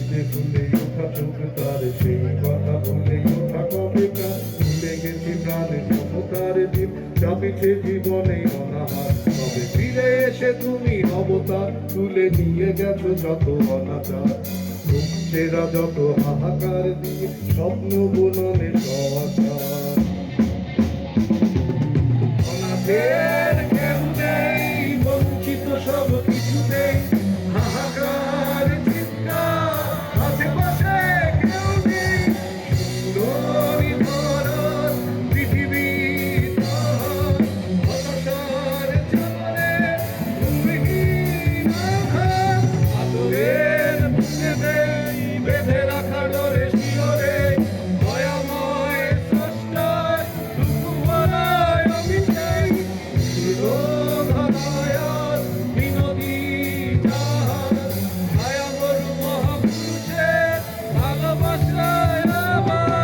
ফুলে ফুলে ওঠা চোখ তার সেই কথা ভুলে ওঠা কবেকার ভুলে গেছি প্রাণের মমতার দিন চাপিছে জীবনে অনাহার তবে ফিরে এসে তুমি অবতার তুলে নিয়ে গেছো যত অনাচার চেরা যত হাহাকার দিয়ে স্বপ্ন বুননে সহচার অনাথের কেউ নেই বঞ্চিত সব কিছুতেই হাহাকার চিৎকার আশেপাশে কেউ নেই সুন্দরী ধরন পৃথিবী হতাশার ঝরে ভূমিহীন আঘাত আদরের বুকে দেই বেঁধে রাখা ডরে শিহরে দয়াময় স্রষ্টার দুঃখময় অভিষেক সুরধনায়ার বিনোদী জাহাজ ছায়াবর মহাপুরুষের ভালোবাসায় আমার